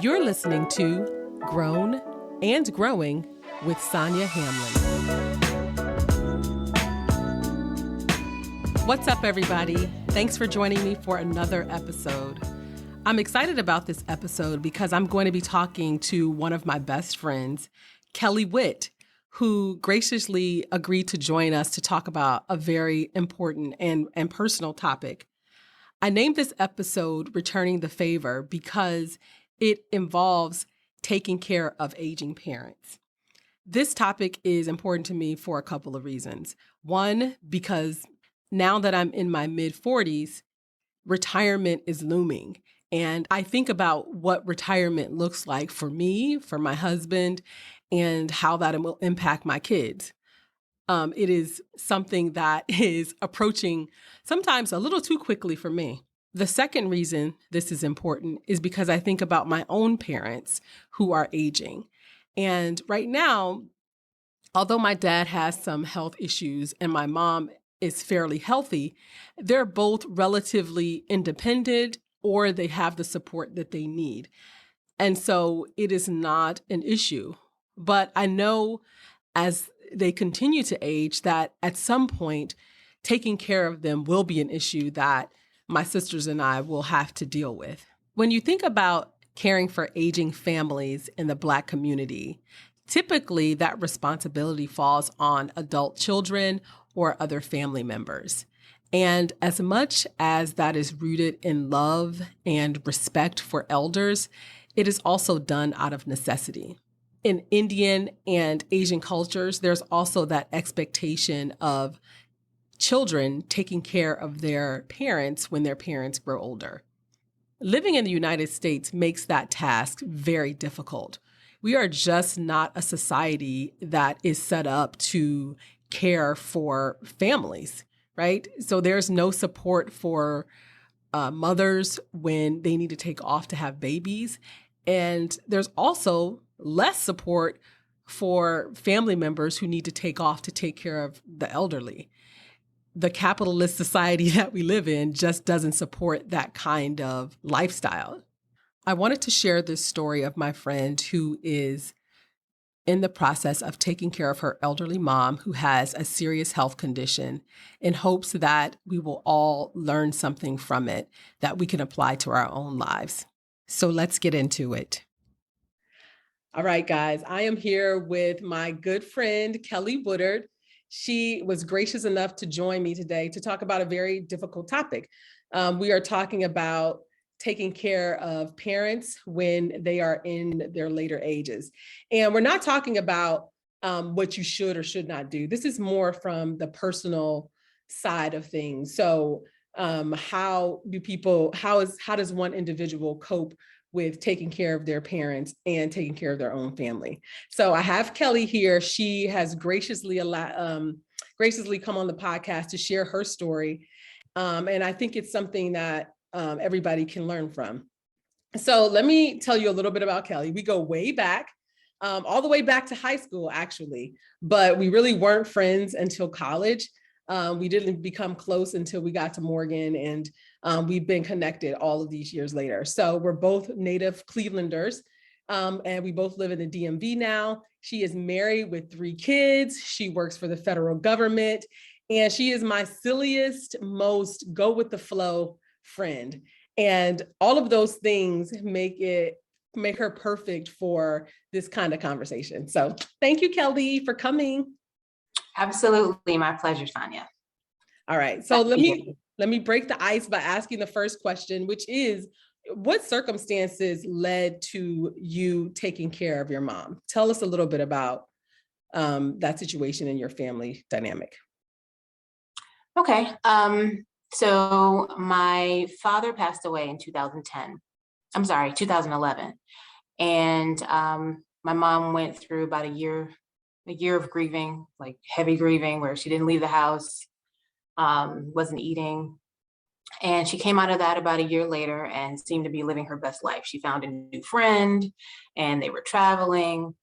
You're listening to Grown and Growing with Sonia Hamlin. What's up, everybody? Thanks for joining me for another episode. I'm excited about this episode because I'm going to be talking to one of my best friends, Kelli Witt, who graciously agreed to join us to talk about a very important and personal topic. I named this episode Returning the Favor because it involves taking care of aging parents. This topic is important to me for a couple of reasons. One, because now that I'm in my mid-40s, retirement is looming. And I think about what retirement looks like for me, for my husband, and how that will impact my kids. It is something that is approaching sometimes a little too quickly for me. The second reason this is important is because I think about my own parents who are aging. And right now, although my dad has some health issues and my mom is fairly healthy, they're both relatively independent or they have the support that they need. And so it is not an issue. But I know as they continue to age that at some point, taking care of them will be an issue that my sisters and I will have to deal with. When you think about caring for aging families in the Black community, typically that responsibility falls on adult children or other family members. And as much as that is rooted in love and respect for elders, it is also done out of necessity. In Indian and Asian cultures, there's also that expectation of children taking care of their parents when their parents grow older. Living in the United States makes that task very difficult. We are just not a society that is set up to care for families, right? So there's no support for mothers when they need to take off to have babies. And there's also less support for family members who need to take off to take care of the elderly. The capitalist society that we live in just doesn't support that kind of lifestyle. I wanted to share this story of my friend who is in the process of taking care of her elderly mom who has a serious health condition in hopes that we will all learn something from it that we can apply to our own lives. So let's get into it. All right, guys, I am here with my good friend, Kelli Witt. She was gracious enough to join me today to talk about a very difficult topic. We are talking about taking care of parents when they are in their later ages. And we're not talking about what you should or should not do. This is more from the personal side of things. So how does one individual cope with taking care of their parents and taking care of their own family? So I have Kelli here. She has graciously come on the podcast to share her story. And I think it's something that everybody can learn from. So let me tell you a little bit about Kelli. We go way back, all the way back to high school, actually, but we really weren't friends until college. We didn't become close until we got to Morgan, and we've been connected all of these years later. So we're both native Clevelanders, and we both live in the DMV now. She is married with 3 kids. She works for the federal government, and she is my silliest, most go with the flow friend. And all of those things make her perfect for this kind of conversation. So thank you, Kelli, for coming. Absolutely. My pleasure, Sonia. All right. So let me break the ice by asking the first question, which is, what circumstances led to you taking care of your mom? Tell us a little bit about that situation in your family dynamic. Okay. So my father passed away in 2011. And my mom went through about a year of grieving, like heavy grieving, where she didn't leave the house, wasn't eating. And she came out of that about a year later and seemed to be living her best life. She found a new friend and they were traveling.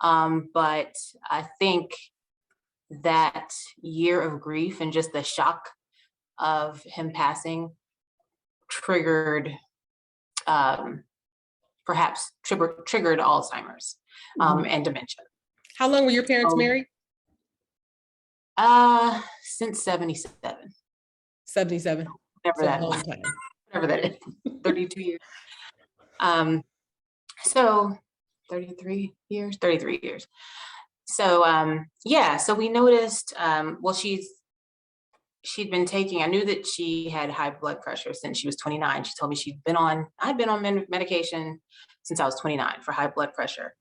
But I think that year of grief and just the shock of him passing triggered perhaps triggered Alzheimer's and dementia. How long were your parents married? Since 77. 77. Whatever So a that long time. whatever that is. 32 years. So 33 years. So so we noticed, well, she'd been taking, I knew that she had high blood pressure since she was 29. She told me I'd been on medication since I was 29 for high blood pressure.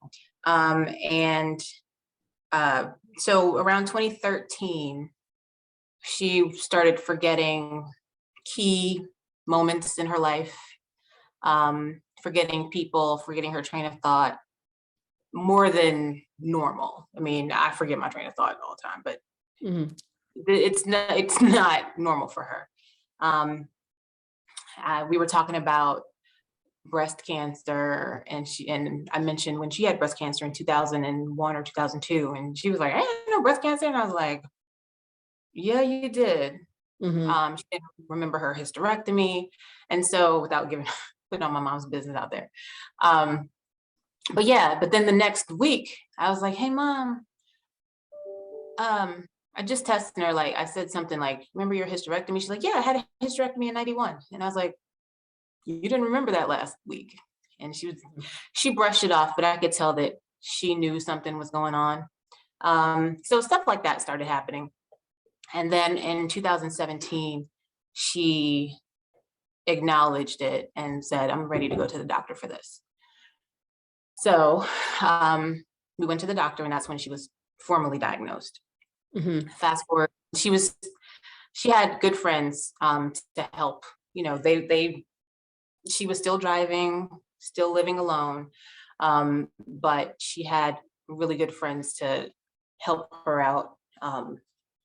So around 2013, she started forgetting key moments in her life, forgetting people, forgetting her train of thought more than normal. I mean, I forget my train of thought all the time, but it's not normal for her. We were talking about breast cancer, and I mentioned when she had breast cancer in 2001 or 2002, and she was like, "I didn't know breast cancer," and I was like, "Yeah, you did." She didn't remember her hysterectomy, and so without putting all my mom's business out there. But then the next week, I was like, "Hey, Mom, I just tested her. Like, I said something like, 'Remember your hysterectomy?'" She's like, "Yeah, I had a hysterectomy in 91." And I was like, "You didn't remember that last week." And she brushed it off, but I could tell that she knew something was going on. So stuff like that started happening. And then in 2017, she acknowledged it and said, "I'm ready to go to the doctor for this." So we went to the doctor, and that's when she was formally diagnosed. Fast forward, she had good friends to help. You know, she was still driving, still living alone, but she had really good friends to help her out,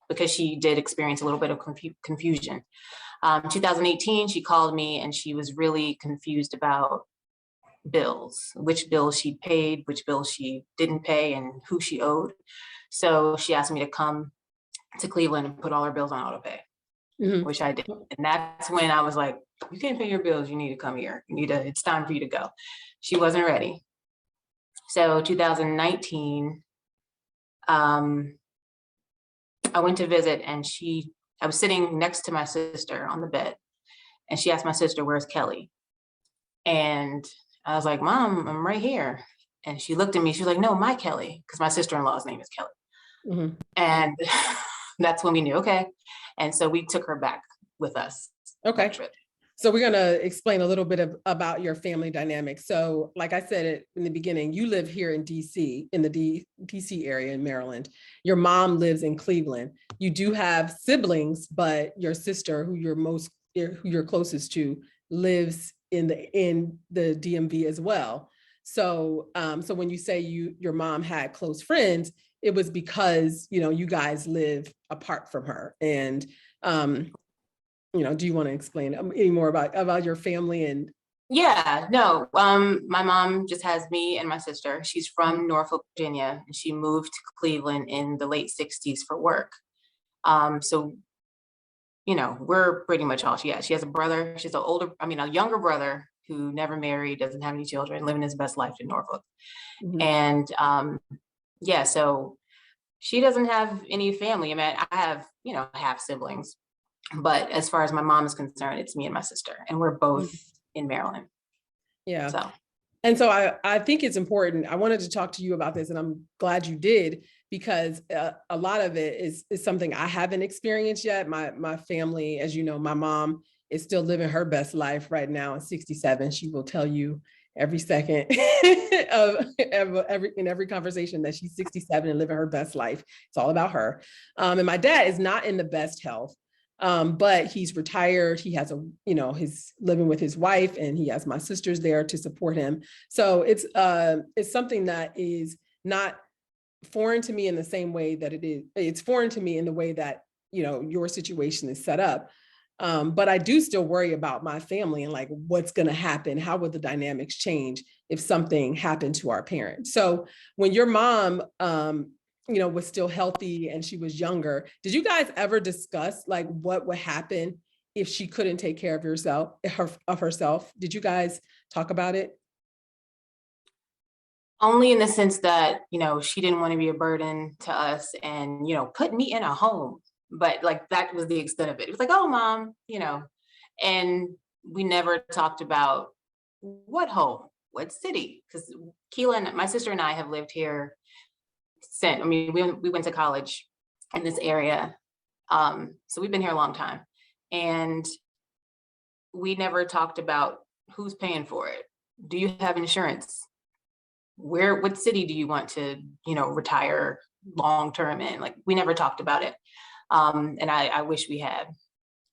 because she did experience a little bit of confusion. 2018, she called me, and she was really confused about bills, which bills she paid, which bills she didn't pay, and who she owed. So she asked me to come to Cleveland and put all her bills on autopay, which I did. And that's when I was like, "You can't pay your bills. You need to come here. It's time for you to go." She wasn't ready. So 2019, I went to visit, and I was sitting next to my sister on the bed, and she asked my sister, "Where's Kelly?" And I was like, "Mom, I'm right here." And she looked at me, she was like, "No, my Kelly," because my sister-in-law's name is Kelly. And that's when we knew, okay. And so we took her back with us. Okay. So we're going to explain a little bit about your family dynamics. So like I said in the beginning, you live here in DC, in the DC area in Maryland. Your mom lives in Cleveland. You do have siblings, but your sister, who you're closest to, lives in the DMV as well. So so when you say your mom had close friends, it was because, you guys live apart from her. And do you want to explain any more about your family? And yeah, no, my mom just has me and my sister. She's from Norfolk, Virginia, and she moved to Cleveland in the late 60s for work. So, we're pretty much all she has. She has a brother. She's a younger brother who never married, doesn't have any children, living his best life in Norfolk. And so she doesn't have any family. I mean, I have, half siblings. But as far as my mom is concerned, it's me and my sister, and we're both in Maryland. Yeah. So. And so I think it's important. I wanted to talk to you about this, and I'm glad you did, because a lot of it is something I haven't experienced yet. My family, as you know, my mom is still living her best life right now at 67. She will tell you every second in every conversation that she's 67 and living her best life. It's all about her. And my dad is not in the best health. But he's retired. He has he's living with his wife, and he has my sisters there to support him. So it's something that is not foreign to me in the same way that it's foreign to me in the way that, your situation is set up. But I do still worry about my family and like, what's going to happen? How will the dynamics change if something happened to our parents? So when your mom, was still healthy and she was younger, did you guys ever discuss like what would happen if she couldn't take care of herself? Did you guys talk about it? Only in the sense that, she didn't want to be a burden to us and, put me in a home. But like that was the extent of it. It was like, oh, mom, and we never talked about what home, what city, because Keelan, my sister and I have lived here since, we went to college in this area. So we've been here a long time. And we never talked about who's paying for it. Do you have insurance? What city do you want to, retire long term in? Like, we never talked about it. And I wish we had.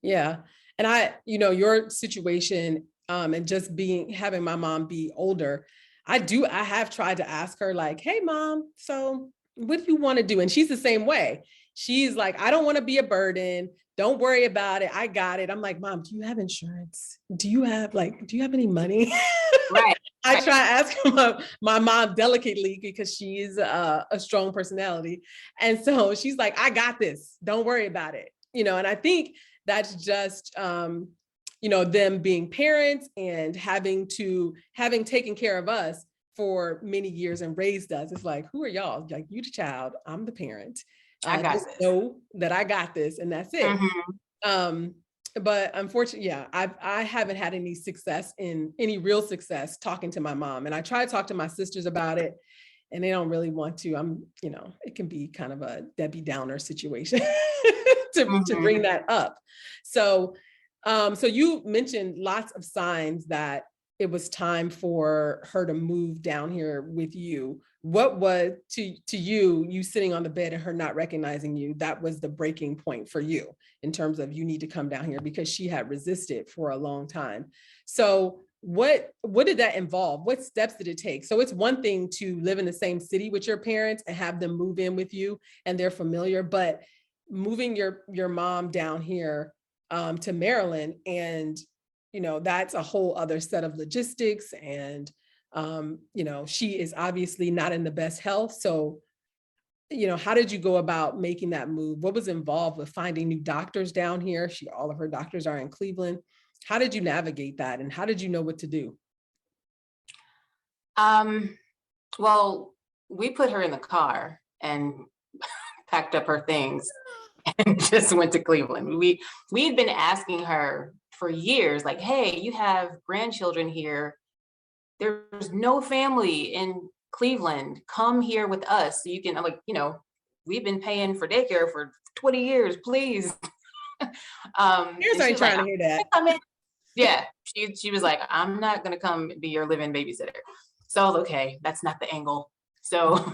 Yeah. And your situation, and just having my mom be older, I have tried to ask her like, hey mom, so what do you want to do? And she's the same way. She's like, I don't want to be a burden. Don't worry about it. I got it. I'm like, mom, do you have insurance? Do you have any money? Right. I try to ask my mom delicately because she's a strong personality. And so she's like, I got this. Don't worry about it. And I think that's just, them being parents and having taken care of us for many years and raised us. It's like, who are y'all? Like, you the child, I'm the parent. I got this. Know that I got this, and that's it. Mm-hmm. But unfortunately, yeah, I haven't had any real success talking to my mom. And I try to talk to my sisters about it, and they don't really want to. It can be kind of a Debbie Downer situation to bring that up. So you mentioned lots of signs that it was time for her to move down here with you. What was to you sitting on the bed and her not recognizing you, that was the breaking point for you in terms of you need to come down here, because she had resisted for a long time. So what did that involve? What steps did it take? So it's one thing to live in the same city with your parents and have them move in with you and they're familiar, but moving your mom down here to Maryland, and that's a whole other set of logistics, and she is obviously not in the best health. So how did you go about making that move? What was involved with finding new doctors down here? All of her doctors are in Cleveland. How did you navigate that, and how did you know what to do? Well, we put her in the car and packed up her things and just went to Cleveland. We had been asking her for years, like, hey, you have grandchildren here. There's no family in Cleveland. Come here with us so you can, I'm like, we've been paying for daycare for 20 years, please. Here's ain't trying to hear that. Yeah, she was like, I'm not gonna come be your live-in babysitter. So I was okay, that's not the angle. So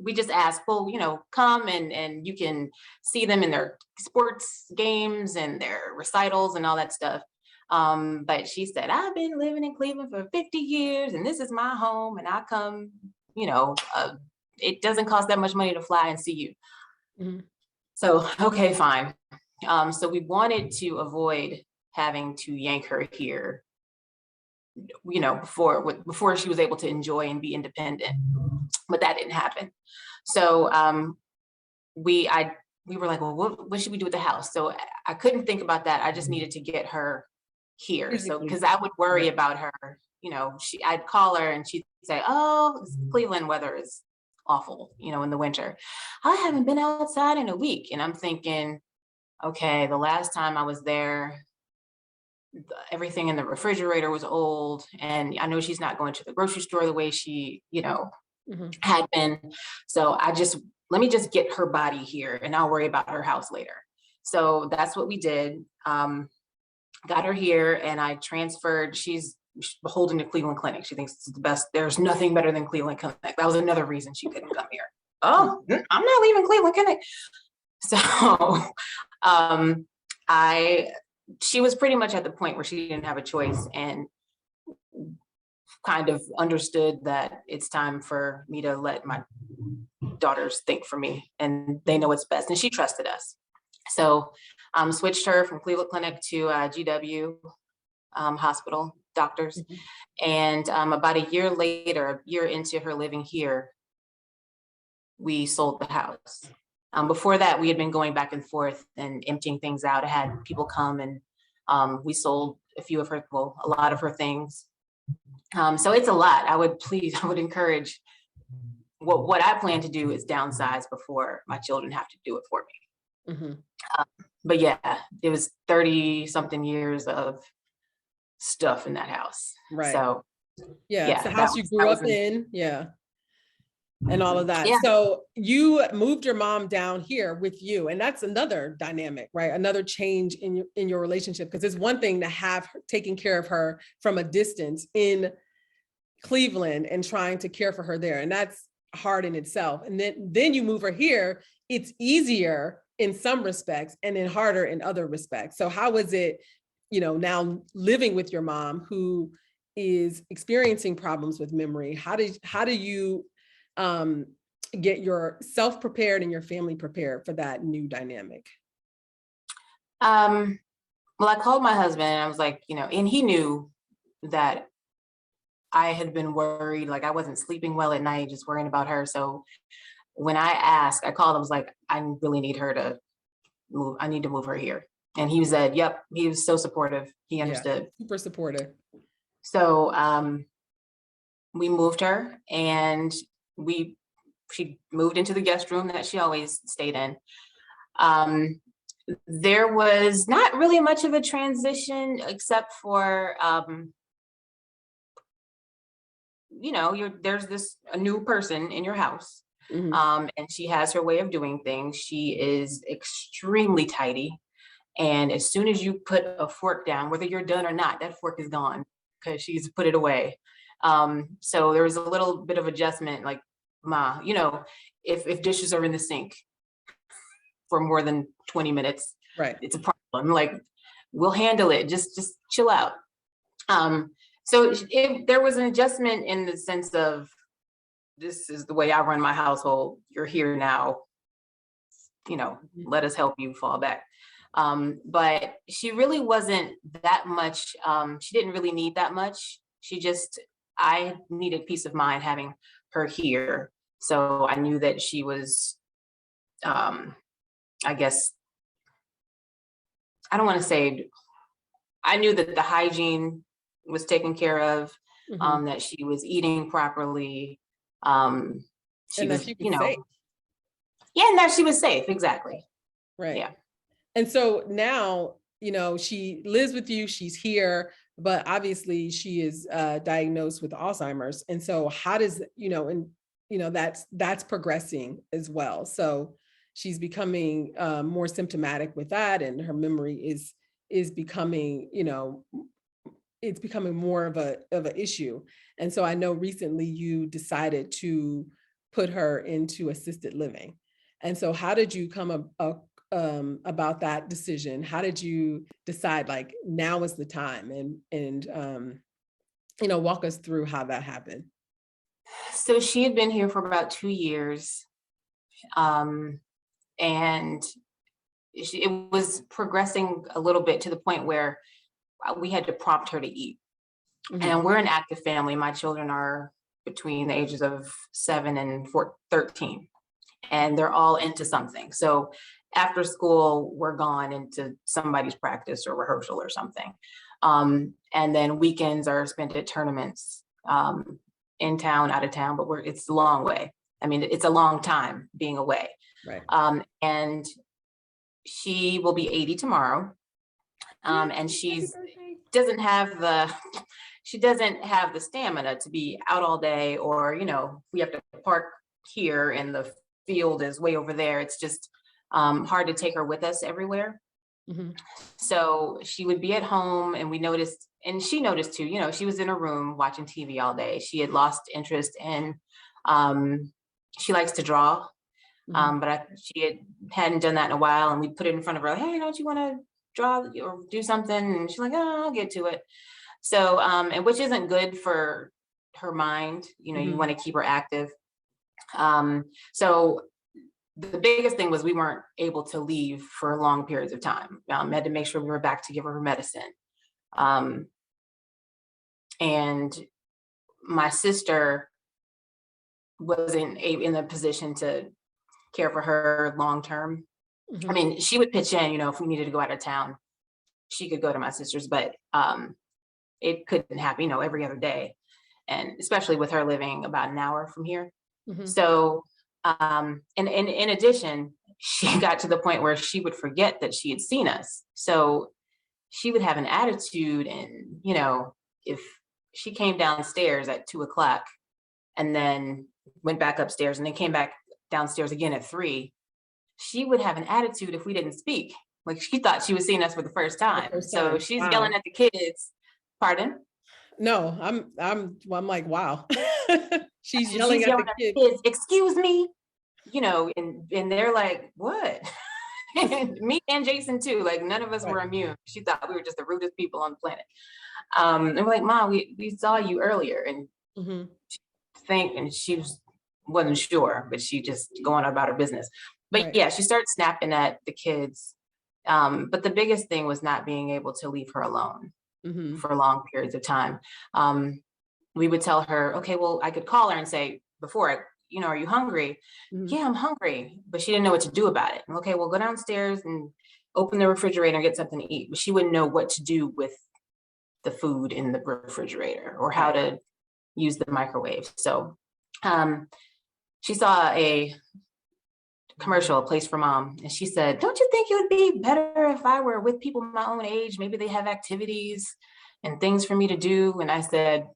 we just asked, well, come and you can see them in their sports games and their recitals and all that stuff. But she said, I've been living in Cleveland for 50 years and this is my home, and I come, it doesn't cost that much money to fly and see you. Mm-hmm. So, okay, fine. So we wanted to avoid having to yank her here, before she was able to enjoy and be independent, but that didn't happen. So we were like, well, what should we do with the house? So I couldn't think about that. I just needed to get her here. So, because I would worry about her, I'd call her and she'd say, oh, Cleveland weather is awful, in the winter. I haven't been outside in a week. And I'm thinking, okay, the last time I was there, everything in the refrigerator was old. And I know she's not going to the grocery store the way she, had been. So let me just get her body here and I'll worry about her house later. So that's what we did. Got her here and I transferred. She's beholden to Cleveland Clinic. She thinks it's the best. There's nothing better than Cleveland Clinic. That was another reason she couldn't come here. Oh, I'm not leaving Cleveland Clinic. So she was pretty much at the point where she didn't have a choice and kind of understood that it's time for me to let my daughters think for me and they know what's best. And she trusted us. So switched her from Cleveland Clinic to GW hospital doctors. Mm-hmm. And about a year into her living here, we sold the house. Before that, we had been going back and forth and emptying things out. I had people come and we sold a lot of her things. So it's a lot. I would encourage, what I plan to do is downsize before my children have to do it for me. Mm-hmm. But yeah, it was 30 something years of stuff in that house. Right. So Yeah. It's yeah, the house you grew up in. Yeah. And all of that. Yeah. So you moved your mom down here with you, and that's another dynamic, right? Another change in your relationship, because it's one thing to have her, taking care of her from a distance in Cleveland and trying to care for her there, and that's hard in itself. And then you move her here, it's easier in some respects and then harder in other respects. So how was it, now living with your mom who is experiencing problems with memory? How do you get yourself prepared and your family prepared for that new dynamic? Well, I called my husband and I was like, and he knew that I had been worried, like I wasn't sleeping well at night, just worrying about her. So when I called, I was like, I really need her to move. I need to move her here. And he said, yep. He was so supportive. He understood. Yeah, super supportive. So we moved her, and she moved into the guest room that she always stayed in. There was not really much of a transition, except for there's a new person in your house. Mm-hmm. And she has her way of doing things. She is extremely tidy. And as soon as you put a fork down, whether you're done or not, that fork is gone because she's put it away. So there was a little bit of adjustment, like, Ma, if dishes are in the sink for more than 20 minutes, right, it's a problem. Like, we'll handle it. Just chill out. So there was an adjustment in the sense of, this is the way I run my household. You're here now. Let us help you fall back. But she really wasn't that much. She didn't really need that much. I needed peace of mind having her here. So I knew that she was, I guess, I don't want to say, I knew that the hygiene was taken care of, mm-hmm. That she was eating properly. She and was, that she was safe. Yeah, and that she was safe. Exactly. Right. Yeah. And so now, she lives with you, she's here, but obviously she is diagnosed with Alzheimer's. And so how does, that's progressing as well. So she's becoming more symptomatic with that, and her memory is becoming, it's becoming more of an issue. And so I know recently you decided to put her into assisted living. And so how did you come about that decision? How did you decide, like, now is the time, and walk us through how that happened? So she had been here for about 2 years. And it was progressing a little bit to the point where we had to prompt her to eat. Mm-hmm. And we're an active family. My children are between the ages of 7 and 13, and they're all into something. So after school, we're gone into somebody's practice or rehearsal or something. And then weekends are spent at tournaments, in town, out of town, but it's a long way. I mean, it's a long time being away. Right. And she will be 80 tomorrow. And she doesn't have the stamina to be out all day, or, we have to park here and the field is way over there. It's just hard to take her with us everywhere. Mm-hmm. So she would be at home, and we noticed, and she noticed too, she was in her room watching TV all day. She had lost interest in, she likes to draw. Mm-hmm. But she hadn't done that in a while, and we put it in front of her, hey, don't you want to draw or do something? And she's like, oh, I'll get to it. So, and which isn't good for her mind. Mm-hmm. You want to keep her active. So the biggest thing was we weren't able to leave for long periods of time. Had to make sure we were back to give her medicine. And my sister wasn't in a position to care for her long term. Mm-hmm. I mean, she would pitch in, if we needed to go out of town, she could go to my sister's, but it couldn't happen, every other day. And especially with her living about an hour from here. Mhm. So, and in addition, she got to the point where she would forget that she had seen us. So she would have an attitude, and, if she came downstairs at 2 o'clock and then went back upstairs and then came back downstairs again at 3, she would have an attitude if we didn't speak. Like, she thought she was seeing us for the first The time. first So time. she's Wow. yelling at the kids. Pardon? No, I'm like, wow. She's And yelling she's at yelling the at kids. the kids, excuse me, and they're like, what? And me and Jason too, like none of us Right. were immune. She thought we were just the rudest people on the planet. And we're like, Mom, we saw you earlier, and Mhm. and wasn't sure, but she just going about her business. But Right. yeah, she started snapping at the kids. But the biggest thing was not being able to leave her alone Mhm. for long periods of time. We would tell her, okay, well, I could call her and say, are you hungry? Mhm. Yeah, I'm hungry. But she didn't know what to do about it. Okay, well, go downstairs and open the refrigerator and get something to eat. But she wouldn't know what to do with the food in the refrigerator or how Right. to use the microwave. So she saw a commercial, A Place for Mom, and she said, don't you think it would be better if I were with people my own age? Maybe they have activities and things for me to do. And I said,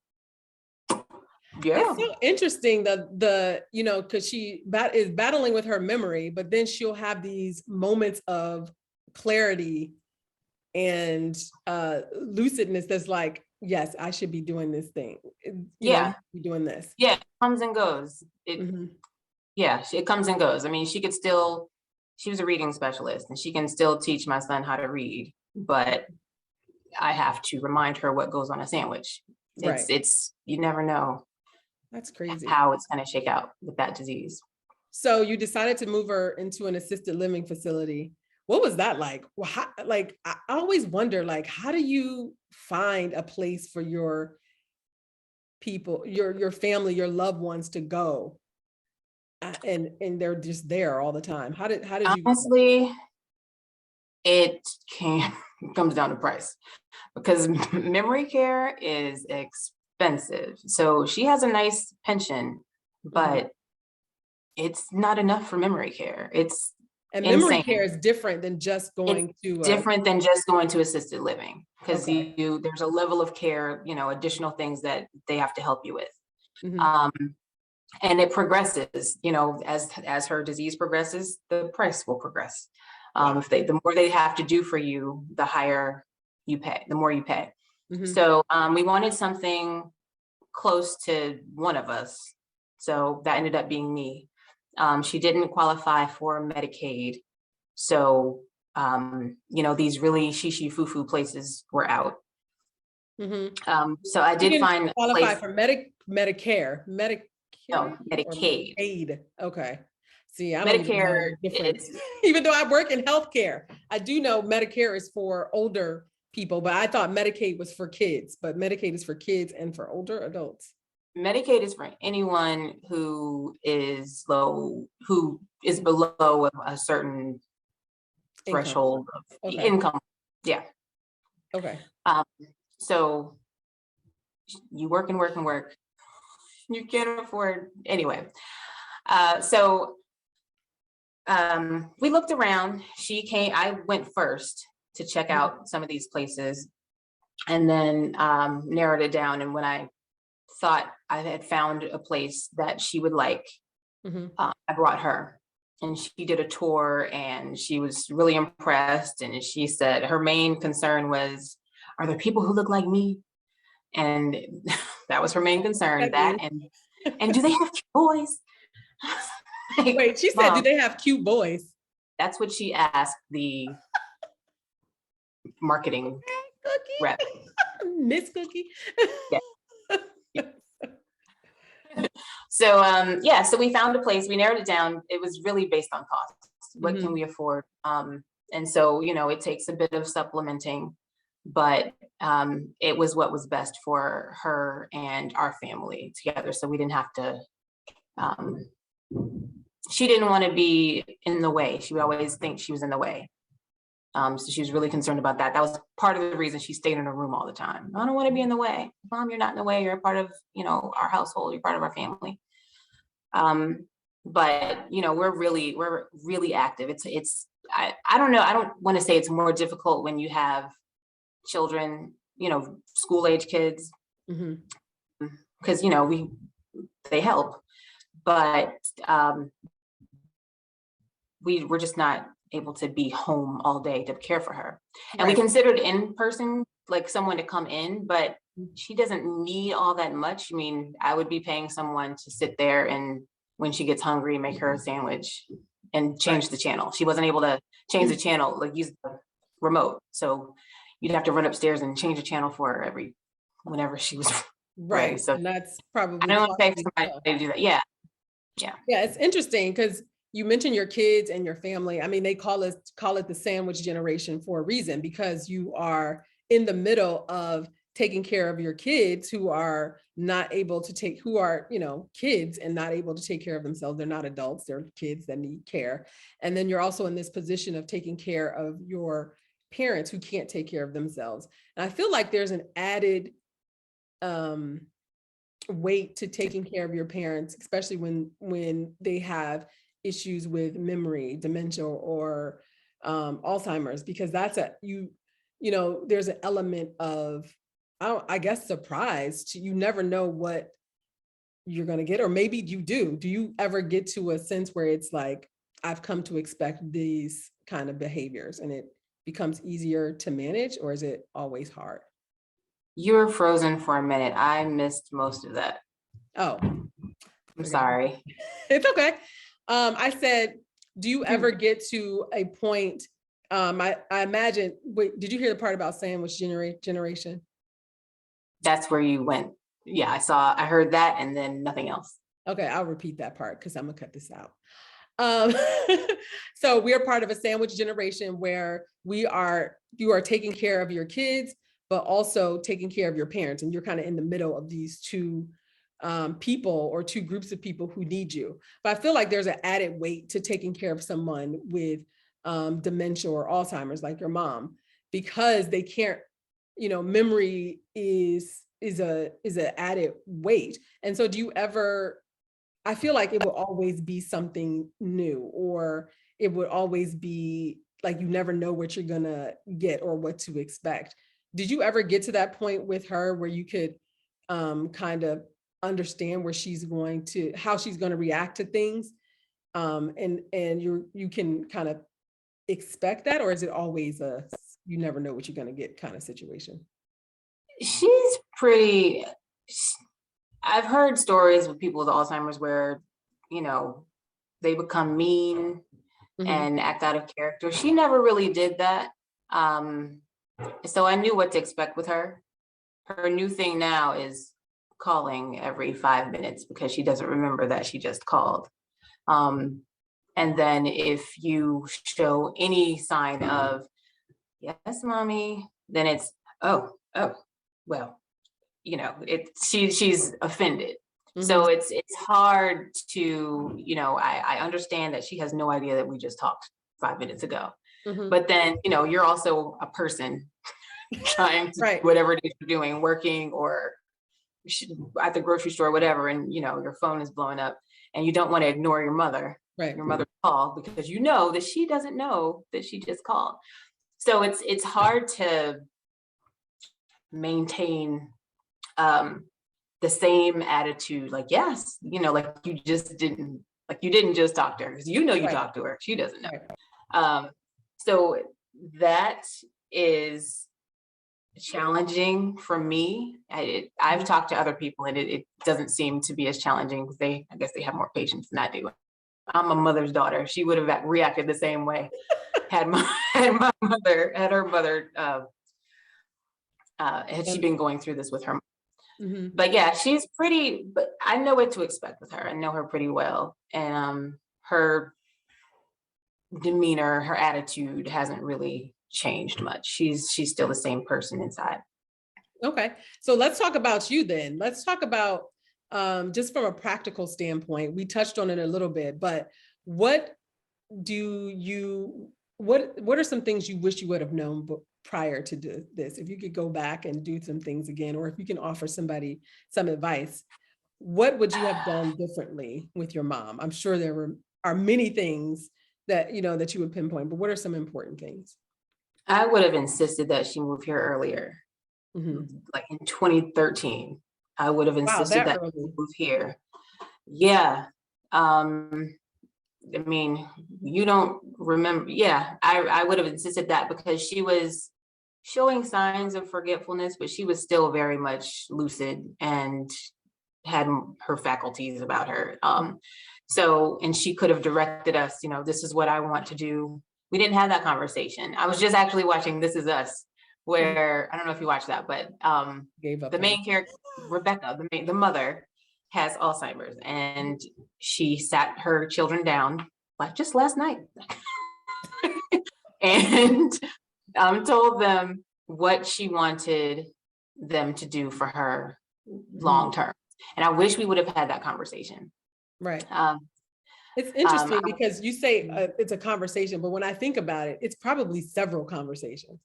yeah. It's so interesting that because she is battling with her memory, but then she'll have these moments of clarity and lucidness that's like, yes, I should be doing this thing. Yeah. You should be doing this. Yeah, it comes and goes. Mhm. It comes and goes. I mean, she was a reading specialist, and she can still teach my son how to read, but I have to remind her what goes on a sandwich. Right. You never know That's crazy. how it's going to shake out with that disease. So you decided to move her into an assisted living facility. What was that like? Well, I always wonder, like, how do you find a place for your people, your family, your loved ones to go, and they're just there all the time? How did you? Honestly, it comes down to price, because memory care is expensive. So she has a nice pension, but it's not enough for memory care. It's And memory insane. care is different than just going It's to different than just going to assisted living, because okay. there's a level of care, additional things that they have to help you with. Mhm. Um, and it progresses, as her disease progresses, the price will progress. Wow. The more they have to do for you, the higher you pay, the more you pay. Mhm. So we wanted something close to one of us. So that ended up being me. She didn't qualify for Medicaid. So, these really shishi foo-foo places were out. Mhm. So I You did didn't find a qualify place. for Medicare No, or Medicaid. Medicaid. Okay. See, I don't even know Medicare the difference. is, Even though I work in healthcare, I do know Medicare is for older people, but I thought Medicaid was for kids, but Medicaid is for kids and for older adults. Medicaid is for anyone who is below a certain Income. threshold of Okay. income. Yeah. Okay. So you work and work and work. You can't afford anyway. So we looked around. I went first to check out some of these places, and then narrowed it down. And when I thought I had found a place that she would like, Mhm. I brought her, and she did a tour, and she was really impressed. And she said her main concern was, are there people who look like me? And that was her main concern, That that means. and do they have cute boys? Like, Wait, she said, do Mom, they have cute boys? that's what she asked the marketing rep. Cookie? Miss Cookie? Yeah. So so we found a place, we narrowed it down. It was really based on cost. What can Mhm. we afford? And so, it takes a bit of supplementing, but it was what was best for her and our family together. So we didn't have to, she didn't want to be in the way. She would always think she was in the way. So she was really concerned about that. That was part of the reason she stayed in her room all the time. I don't want to be in the way. Mom, you're not in the way. You're a part of, our household. You're part of our family. But we're really active. I don't know. I don't want to say it's more difficult when you have children, school age kids, because they help, but we're just not able to be home all day to care for her. And we considered in person, like someone to come in, but she doesn't need all that much. I mean, I would be paying someone to sit there and when she gets hungry, make her a sandwich and change the channel. She wasn't able to change the channel, like use the remote. So you'd have to run upstairs and change the channel for her whenever she was ready. So and that's probably I don't want to pay somebody to do that. Yeah. It's interesting because you mentioned your kids and your family. I mean, they call it the sandwich generation for a reason, because you are in the middle of taking care of your kids who are not able to kids and not able to take care of themselves. They're not adults, they're kids that need care. And then you're also in this position of taking care of your parents who can't take care of themselves. And I feel like there's an added weight to taking care of your parents, especially when they have issues with memory, dementia, or Alzheimer's, because that's there's an element of, I guess, surprise. You never know what you're going to get, or maybe you do. Do you ever get to a sense where it's like, I've come to expect these kind of behaviors and it becomes easier to manage, or is it always hard? You were frozen for a minute. I missed most of that. Oh, I'm sorry. It's okay. I said, do you ever get to a point? I imagine. Wait, did you hear the part about sandwich generation? That's where you went. Yeah, I heard that and then nothing else. Okay, I'll repeat that part because I'm gonna cut this out. So we are part of a sandwich generation where you are taking care of your kids, but also taking care of your parents, and you're kind of in the middle of these two people or two groups of people who need you. But I feel like there's an added weight to taking care of someone with dementia or Alzheimer's, like your mom, because they can't, memory is an added weight. And so do you ever, I feel like it will always be something new, or it would always be like, you never know what you're gonna get or what to expect. Did you ever get to that point with her where you could kind of understand how she's going to react to things, and you can kind of expect that, or is it always you never know what you're going to get kind of situation? She's I've heard stories with people with Alzheimer's where they become mean and act out of character. She never really did that, so I knew what to expect with her. Her new thing now is calling every 5 minutes because she doesn't remember that she just called. And then if you show any sign of, yes, mommy, then it's, oh, well, she's offended. So it's hard to, I understand that she has no idea that we just talked 5 minutes ago. But then, you're also a person trying to do whatever it is you're doing, working or at the grocery store, whatever, and your phone is blowing up and you don't want to ignore your mother's call because that she doesn't know that she just called. So it's hard to maintain the same attitude, like, yes, like you didn't just talk to her, because you talked to her, she doesn't know. So that is challenging for me. I've talked to other people and it doesn't seem to be as challenging because I guess they have more patience than I do. I'm a mother's daughter. She would have reacted the same way had her mother had she been going through this with her. But yeah, she's pretty, but I know what to expect with her. I know her pretty well. And her demeanor, her attitude hasn't really changed much. She's still the same person inside. Okay. So let's talk about you then. Let's talk about just from a practical standpoint. We touched on it a little bit, but what do you what are some things you wish you would have known prior to this? If you could go back and do some things again, or if you can offer somebody some advice, what would you have done differently with your mom? I'm sure are many things that that you would pinpoint, but what are some important things? I would have insisted that she move here earlier, Mm-hmm. like in 2013. I would have Wow, insisted that that she early. move here. Yeah. I mean, you don't remember. Yeah, I would have insisted that because she was showing signs of forgetfulness, but she was still very much lucid and had her faculties about her. So, and she could have directed us, this is what I want to do. We didn't have that conversation. I was just actually watching This Is Us, Mhm. where I don't know if you watched that, but Gave up the on it. main character, Rebecca, the mother, has Alzheimer's, and she sat her children down like just last night and told them what she wanted them to do for her long Mhm. term. And I wish we would have had that conversation. Right. Um, It's um, interesting because you say it's a conversation, but when I think about it, it's probably several conversations.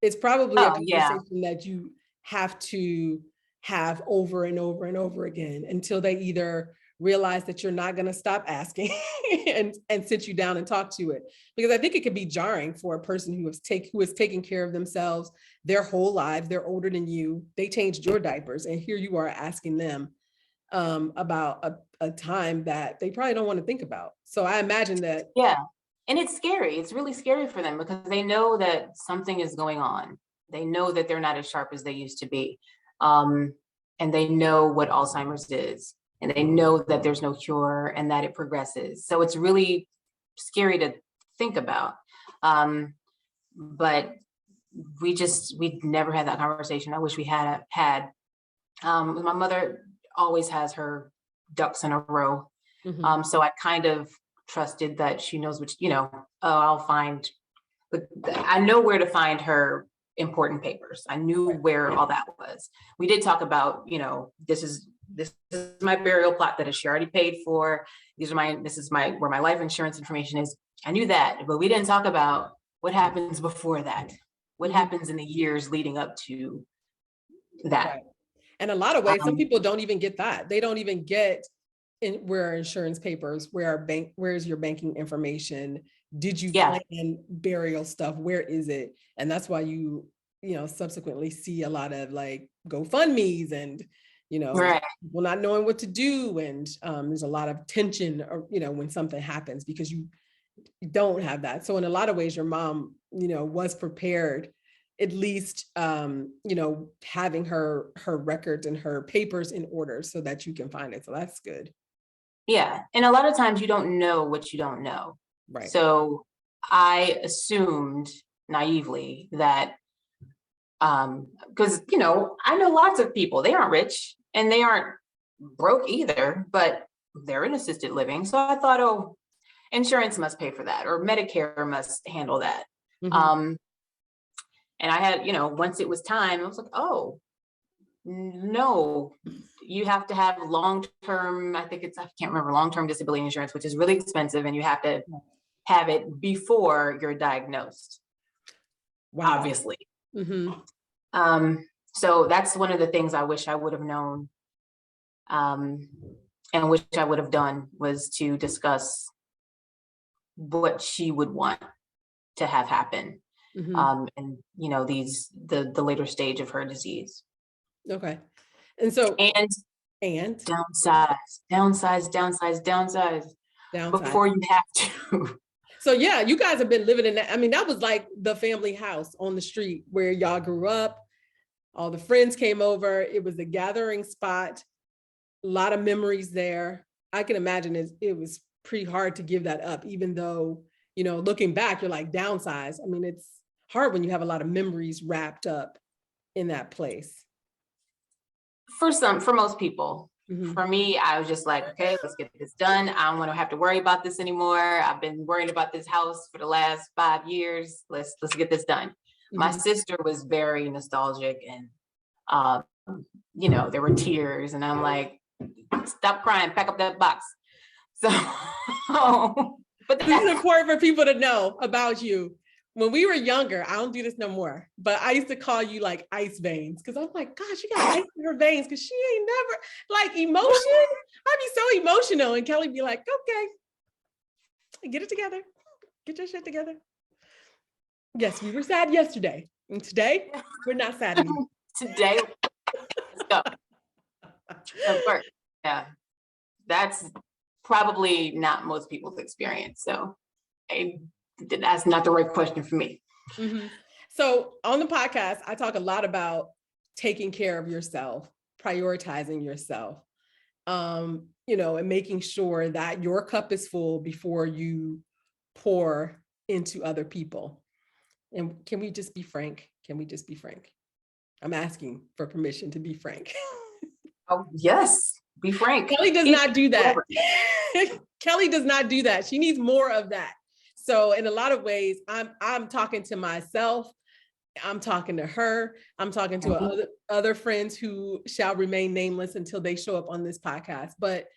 It's probably a oh yeah, conversation that you have to have over and over and over again until they either realize that you're not going to stop asking and sit you down and talk to it. Because I think it could be jarring for a person who is taking care of themselves their whole lives. They're older than you. They changed your diapers, and here you are asking them about a time that they probably don't want to think about. So I imagine that. yeah. And it's scary. It's really scary for them because they know that something is going on. They know that they're not as sharp as they used to be. Um, and they know what Alzheimer's is. And they know that there's no cure and that it progresses. So it's really scary to think about. But we never had that conversation. I wish we had. My mother always has her ducks in a row. Mhm. So I kind of trusted that she knows which, I'll find, but I know where to find her important papers. I knew Right. where all that was. We did talk about, this is my burial plot that she already paid for. This is where my life insurance information is. I knew that, but we didn't talk about what happens before that. What Mhm. happens in the years leading up to that. Right. In a lot of ways, some Um, people don't even get that. They don't even get where are insurance papers, where's your banking information? Did you yeah, plan burial stuff? Where is it? And that's why subsequently see a lot of like GoFundMe's and, right. people not knowing what to do. And there's a lot of tension, when something happens because you don't have that. So in a lot of ways, your mom, was prepared, at least, having her records and her papers in order so that you can find it. So that's good. Yeah. And a lot of times you don't know what you don't know. Right. So I assumed naively that, because, I know lots of people, they aren't rich and they aren't broke either, but they're in assisted living. So I thought, oh, insurance must pay for that or Medicare must handle that. Mhm. Um, and I had, once it was time, I was like, oh, no, you have to have long-term, I can't remember, long-term disability insurance, which is really expensive, and you have to have it before you're diagnosed, Wow. obviously. Hmm. So that's one of the things I wish I would have known, um, and wish I would have done was to discuss what she would want to have happen. Hmm. And the later stage of her disease. Okay. And so, And and downsize downside. before you have to. So yeah, you guys have been living in that. I mean, that was like the family house on the street where y'all grew up. All the friends came over. It was a gathering spot. A lot of memories there. I can imagine it was pretty hard to give that up, even though, looking back, you're like downsize. I mean, it's hard when you have a lot of memories wrapped up in that place. For most people. Mm-hmm. For me, I was just like, okay, let's get this done. I don't want to have to worry about this anymore. I've been worrying about this house for the last 5 years. Let's get this done. My Mm-hmm. sister was very nostalgic and um, there were tears and I'm like, stop crying, pack up that box. So But this is important for people to know about you. When we were younger, I don't do this no more, but I used to call you like ice veins because I'm like, gosh, you got ice in her veins because she ain't never like emotion. I'd be so emotional, and Kelly be like, okay, get it together, get your shit together. Yes, we were sad yesterday, and today we're not sad anymore. Today, let's go. Of course, yeah, that's probably not most people's experience. So that's not the right question for me. Mm-hmm. So on the podcast, I talk a lot about taking care of yourself, prioritizing yourself, and making sure that your cup is full before you pour into other people. And can we just be frank? Can we just be frank? I'm asking for permission to be frank. Oh, yes. Be frank. Kelly does not do that. Kelly does not do that. She needs more of that. So in a lot of ways, I'm talking to myself. I'm talking to her. I'm talking to other friends who shall remain nameless until they show up on this podcast. But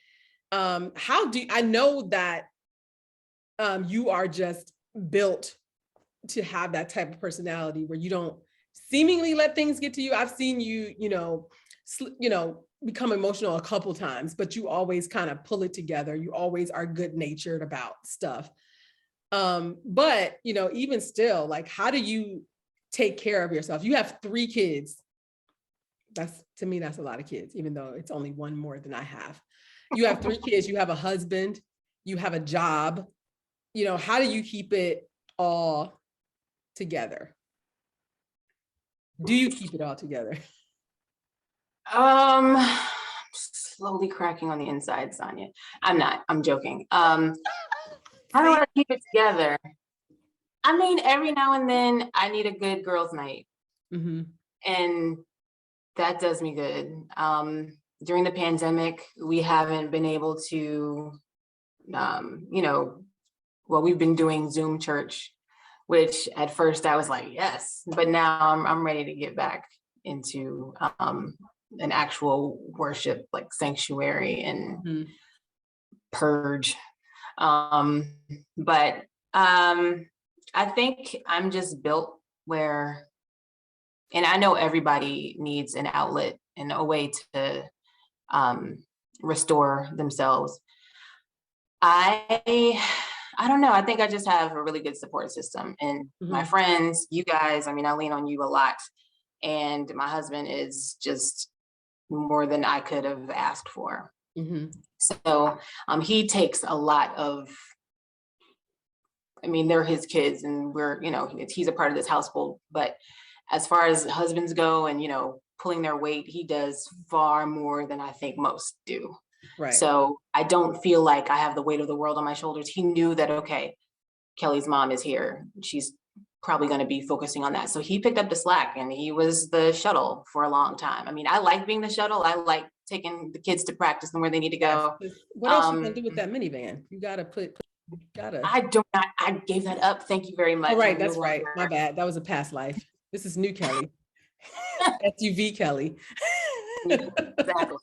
I know that you are just built to have that type of personality where you don't seemingly let things get to you. I've seen you, become emotional a couple times, but you always kind of pull it together. You always are good natured about stuff. But even still, like, how do you take care of yourself? You have 3 kids. To me, that's a lot of kids, even though it's only one more than I have. You have 3 kids, you have a husband, you have a job. How do you keep it all together? Do you keep it all together? Slowly cracking on the inside, Sonia. I'm not, I'm joking. How do I keep it together? I mean, every now and then I need a good girls' night. Mm-hmm. And that does me good. During the pandemic, we haven't been able to, we've been doing Zoom church, which at first I was like, yes, but now I'm ready to get back into an actual worship, like sanctuary and purge. But I think I'm just built where, and I know everybody needs an outlet and a way to restore themselves. I don't know. I think I just have a really good support system, and my friends, you guys, I mean, I lean on you a lot, and my husband is just more than I could have asked for. So he takes a lot of, I mean, they're his kids and we're, he's a part of this household, but as far as husbands go and, pulling their weight, he does far more than I think most do. Right. So I don't feel like I have the weight of the world on my shoulders. He knew that, okay, Kelly's mom is here. She's probably going to be focusing on that. So he picked up the slack and he was the shuttle for a long time. I mean, I like being the shuttle. I like taking the kids to practice and where they need to go. What else you gonna do with that minivan? You gotta I gave that up. Thank you very much. All right, that's right. My bad. That was a past life. This is new Kelly. SUV Kelly. Exactly.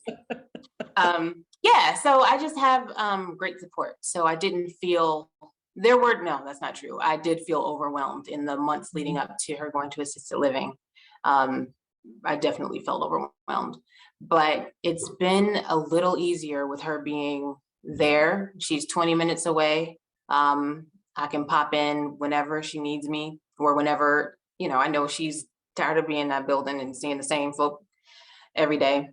Yeah, so I just have great support. So I didn't feel, no, that's not true. I did feel overwhelmed in the months leading up to her going to assisted living. I definitely felt overwhelmed, but it's been a little easier with her being there. She's 20 minutes away. I can pop in whenever she needs me, or whenever, I know she's tired of being in that building and seeing the same folk every day.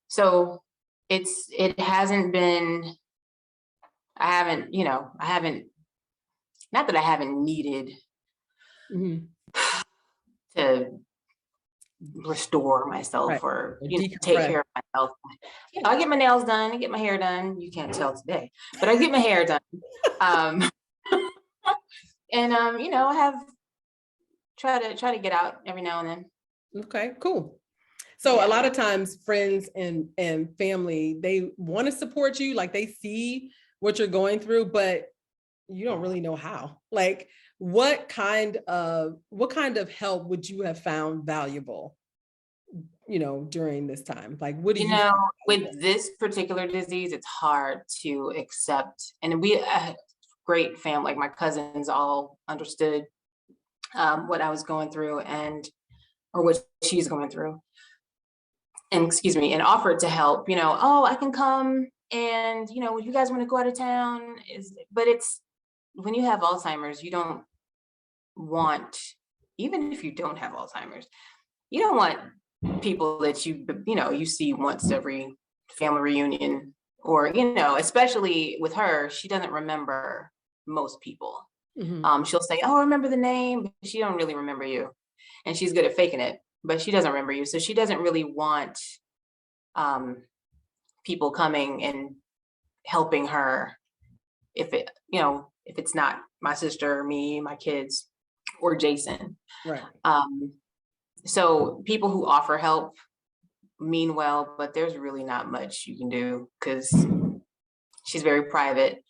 So it hasn't been, not that I haven't needed to restore myself, right, or take care of myself. I get my nails done, I get my hair done. You can't tell today, but I get my hair done. And I have try to get out every now and then. Okay, cool. So a lot of times friends and family, they want to support you, like they see what you're going through, but you don't really know how. Like what kind of help would you have found valuable during this time? Like, what do You you know, feel about with this particular disease, it's hard to accept. And we great family, like my cousins all understood what I was going through or what she's going through. And excuse me, and offered to help, oh, I can come and, you guys want to go out of town but it's when you have Alzheimer's, you don't want, even if you don't have Alzheimer's, you don't want people that you see once every family reunion or, especially with her, she doesn't remember most people. She'll say, oh, I remember the name, but she don't really remember you. And she's good at faking it, but she doesn't remember you. So she doesn't really want people coming and helping her if it's not my sister, me, my kids, or Jason. Right. So people who offer help mean well, but there's really not much you can do because she's very private.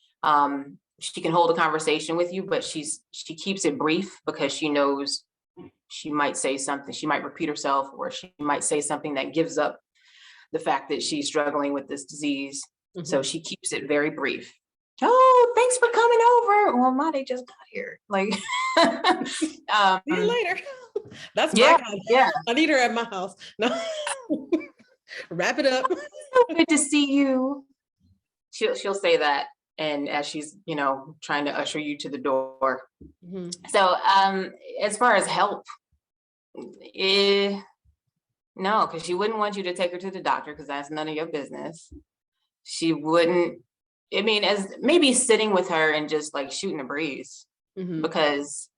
She can hold a conversation with you, but she keeps it brief because she knows she might say something, she might repeat herself, or she might say something that gives up the fact that she's struggling with this disease. So she keeps it very brief. Oh, thanks for coming over. Well, Monty just got here. Like, See you later. That's yeah, my kind. Yeah. I need her at my house. No, wrap it up. Good to see you. She'll say that, and as she's trying to usher you to the door. So as far as help, no, because she wouldn't want you to take her to the doctor because that's none of your business. She wouldn't. I mean, as maybe sitting with her and just like shooting a breeze because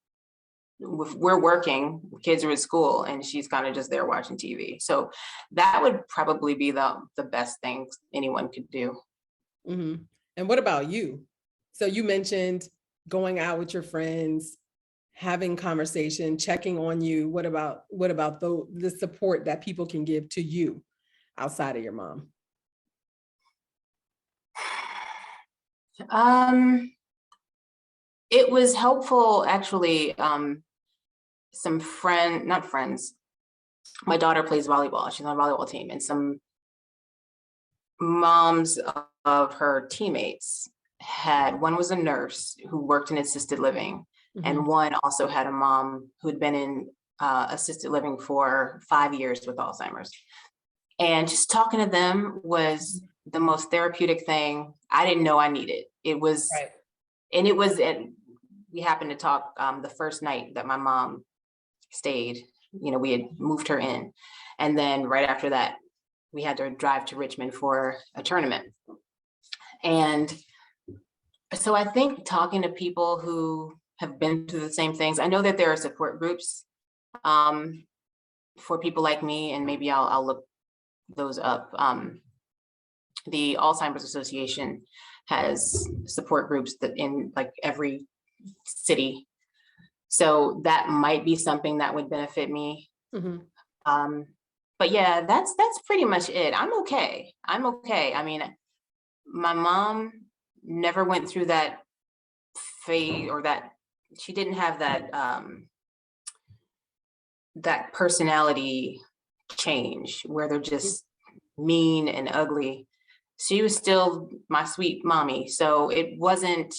we're working, kids are at school, and she's kind of just there watching TV. So that would probably be the best thing anyone could do. And what about you? So you mentioned going out with your friends, having conversation, checking on you. What about the support that people can give to you outside of your mom? It was helpful actually. Not friends. My daughter plays volleyball. She's on a volleyball team, and some moms of her teammates one was a nurse who worked in assisted living, and one also had a mom who had been in assisted living for 5 years with Alzheimer's. And just talking to them was the most therapeutic thing I didn't know I needed. It was, right. And we happened to talk the first night that my mom stayed, we had moved her in. And then right after that, we had to drive to Richmond for a tournament. And so I think talking to people who have been through the same things, I know that there are support groups for people like me, and maybe I'll look those up. The Alzheimer's Association has support groups that in like every city. So that might be something that would benefit me. But yeah, that's pretty much it. I'm okay. I mean, my mom never went through that phase, or that she didn't have that personality change where they're just mean and ugly. She was still my sweet mommy. So it wasn't,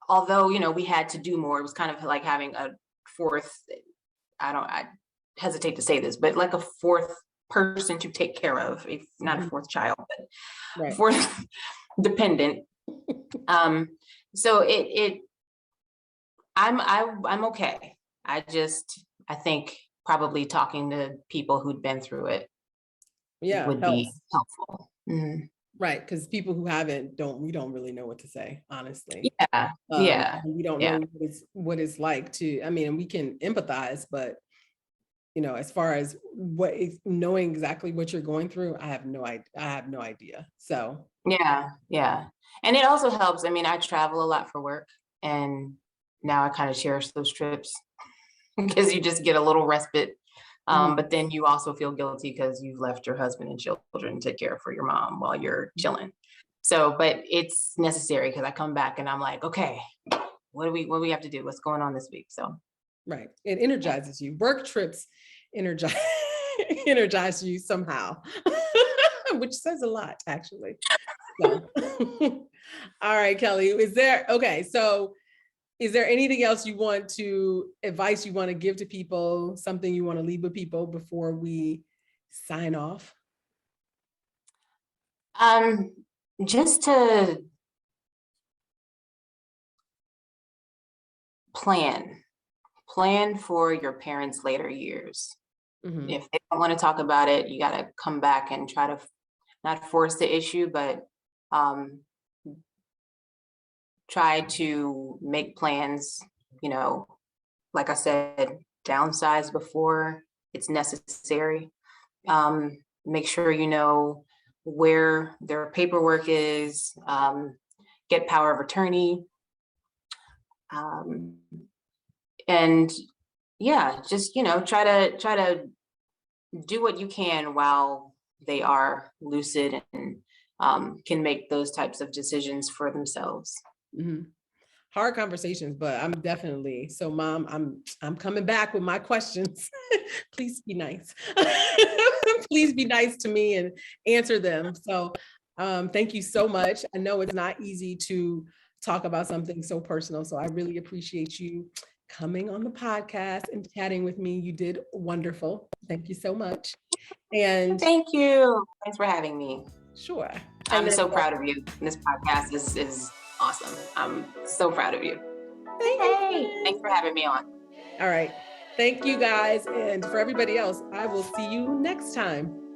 although, we had to do more, it was kind of like having a fourth, I hesitate to say this, but like a fourth person to take care of, if not a fourth child, but fourth dependent. So I'm okay. I think probably talking to people who'd been through it would be helpful. Right, because people who haven't we don't really know what to say, honestly. Yeah. We don't know what it's like to. I mean, we can empathize, but as far as knowing exactly what you're going through, I have no idea. So yeah, and it also helps. I mean, I travel a lot for work, and now I kind of cherish those trips because you just get a little respite. But then you also feel guilty because you've left your husband and children to take care for your mom while you're chilling. So, but it's necessary because I come back and I'm like, okay, what do we have to do? What's going on this week? So, right. It energizes you. Work trips energize energize you somehow, which says a lot, actually. So. All right, Kelli, is there anything else advice you want to give to people, something you want to leave with people before we sign off? Just to plan for your parents' later years. Mm-hmm. If they don't want to talk about it, you got to come back and try to not force the issue, but try to make plans, like I said, downsize before it's necessary. Make sure you know where their paperwork is, get power of attorney. And yeah, just, try to do what you can while they are lucid and can make those types of decisions for themselves. Mm-hmm. Hard conversations, but I'm definitely, so Mom, I'm coming back with my questions. Please be nice. Please be nice to me and answer them. So thank you so much. I know it's not easy to talk about something so personal, so I really appreciate you coming on the podcast and chatting with me. You did wonderful. Thank you so much. And thank you. Thanks for having me. Sure. I'm so proud of you. This podcast is awesome. I'm so proud of you. Thanks for having me on. All right. Thank you guys. And for everybody else, I will see you next time.